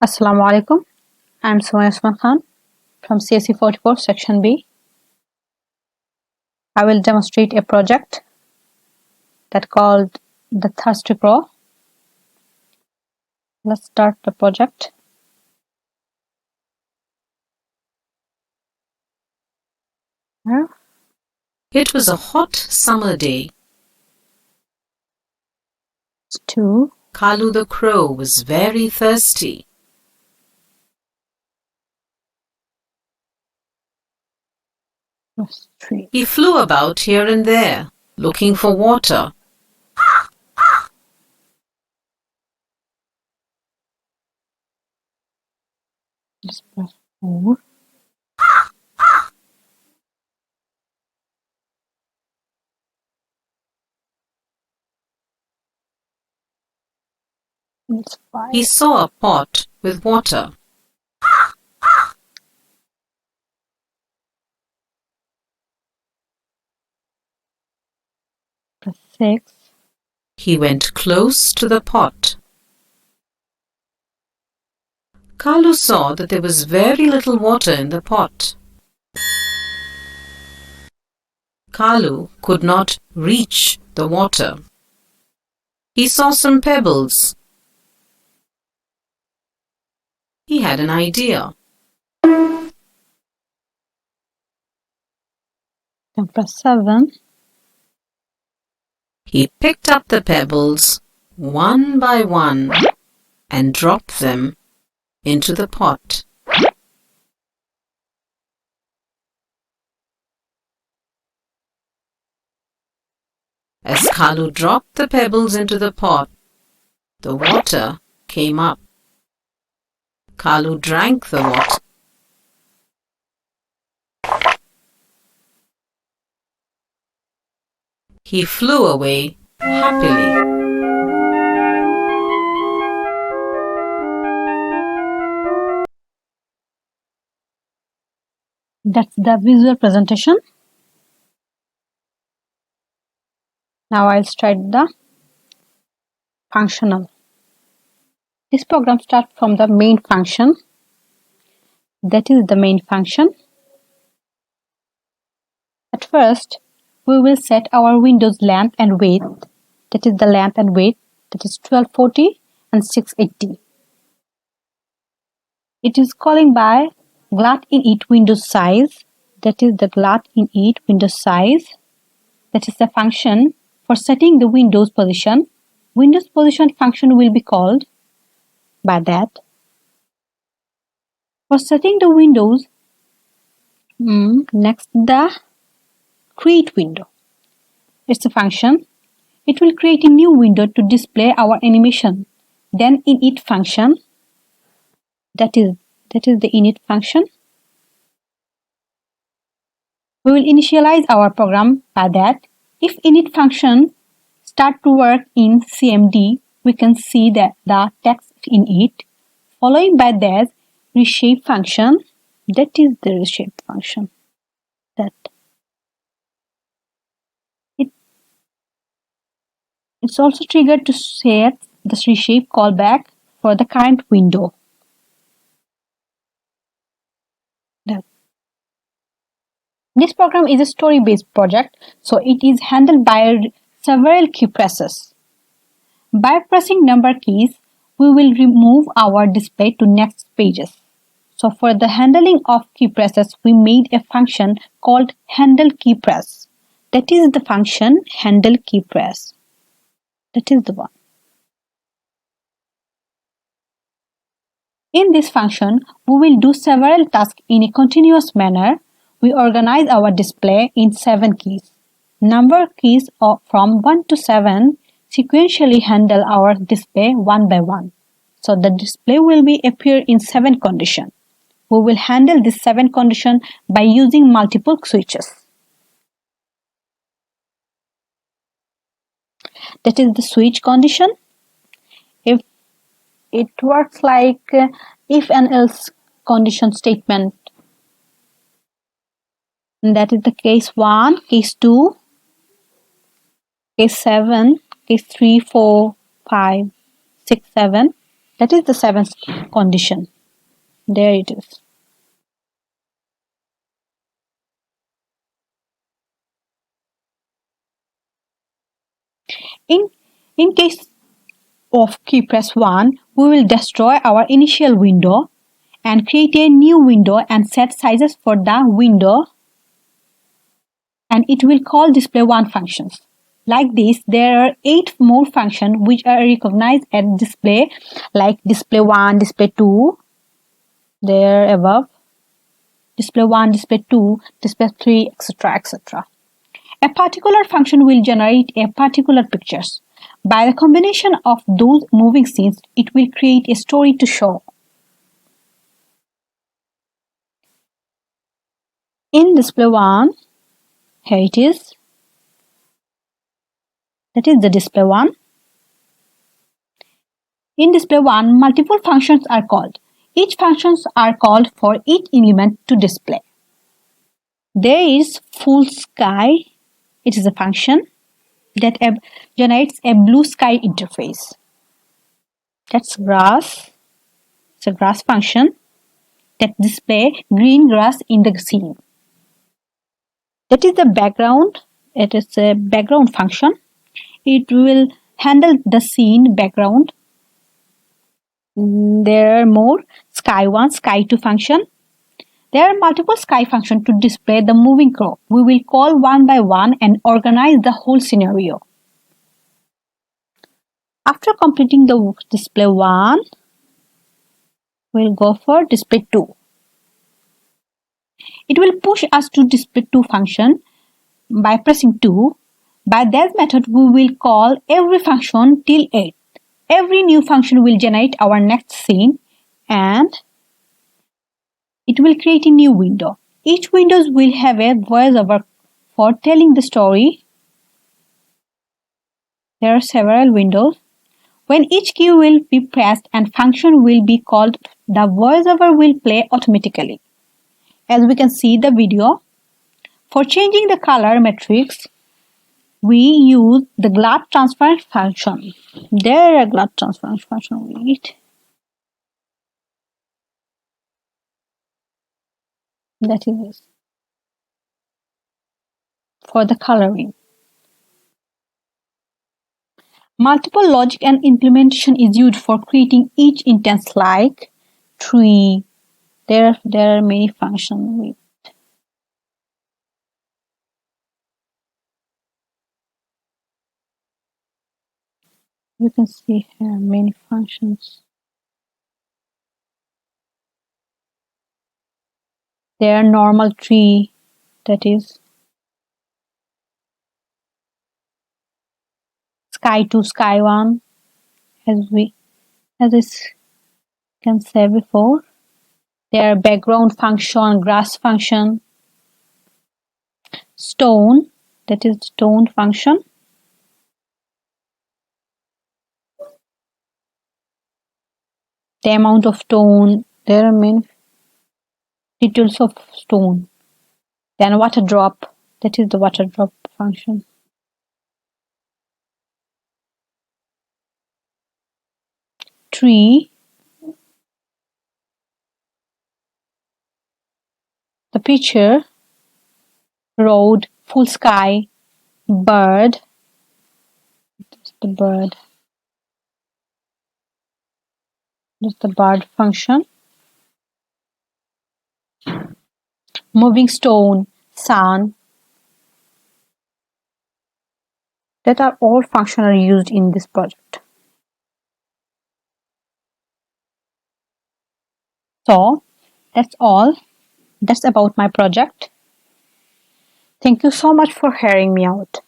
Assalamu alaikum. I'm Sumaya Usman Khan from CSE 44 Section B. I will demonstrate a project that called the thirsty crow. Let's start the project. It was a hot summer day. 2, Kalu the crow was very thirsty. plus 3. He flew about here and there, looking for water. Let's press 4. Let's 5. He saw a pot with water. Plus 6. He went close to the pot. Kalu saw that there was very little water in the pot. Kalu could not reach the water. He saw some pebbles. He had an idea. Then press 7. He picked up the pebbles one by one and dropped them into the pot. As Kalu dropped the pebbles into the pot, the water came up. Kalu drank the water. He flew away happily. That's the visual presentation. Now I'll start the functional. This program starts from the main function. That is the main function. At first, we will set our window's length and width. That is the length and width. That is 1240 and 680. It is calling by glut.h window size. That is the glut.h window size. That is the function for setting the window's position. Window's position function will be called by that. For setting the windows, next the create window. It's a function. It will create a new window to display our animation. Then init function. That is the init function. We will initialize our program by that. If init function start to work in CMD, we can see that the text in it. Following by that reshape function. That is the reshape function. It's also triggered to set the reshape callback for the current window. This program is a story-based project, so it is handled by several key presses. By pressing number keys, we will remove our display to next pages. So for the handling of key presses, we made a function called handle key press. That is the function handle key press. That is the one. In this function, we will do several tasks in a continuous manner. We organize our display in 7 keys. Number keys from 1 to 7 sequentially handle our display one by one. So the display will appear in 7 conditions. We will handle this 7 condition by using multiple switches. That is the switch condition. If it works like if and else condition statement. And that is the case 1, case 2, case 7, case 3, 4, 5, 6, 7. That is the seventh condition. There it is. In, in case of key press 1, we will destroy our initial window and create a new window and set sizes for the window, and it will call display1 functions. Like this, there are 8 more functions which are recognized as display, like display1, display2, there above, display1, display2, display3, etc. etc. A particular function will generate a particular pictures. By the combination of those moving scenes, it will create a story to show. In display1, here it is. That is the display1. In display1, multiple functions are called. Each functions are called for each element to display. There is full sky. It is a function that generates a blue sky interface. That's grass. It's a grass function that display green grass in the scene. That is the background. It is a background function. It will handle the scene background. There are more sky1, sky2 function. There are multiple sky functions to display the moving crop. We will call one by one and organize the whole scenario. After completing the display 1, we'll go for display 2. It will push us to display 2 function by pressing 2. By that method, we will call every function till 8. Every new function will generate our next scene and it will create a new window. Each window will have a voiceover for telling the story. There are several windows. When each key will be pressed and function will be called, the voiceover will play automatically. As we can see the video, for changing the color matrix, we use the glut transform function. There is a glut transform function. Wait. That is for the coloring. Multiple logic and implementation is used for creating each instance like tree. There are many functions. You can see here many functions. There are normal tree, that is sky2, sky1, as I can say before. There are background function, grass function, stone, that is stone function. The amount of stone, there are many details of stone. Then water drop, that is the water drop function. Tree, the picture, road, full sky, bird, the bird, that's the bird function. Moving stone, sun, that are all functions used in this project. So that's all. That's about my project. Thank you so much for hearing me out.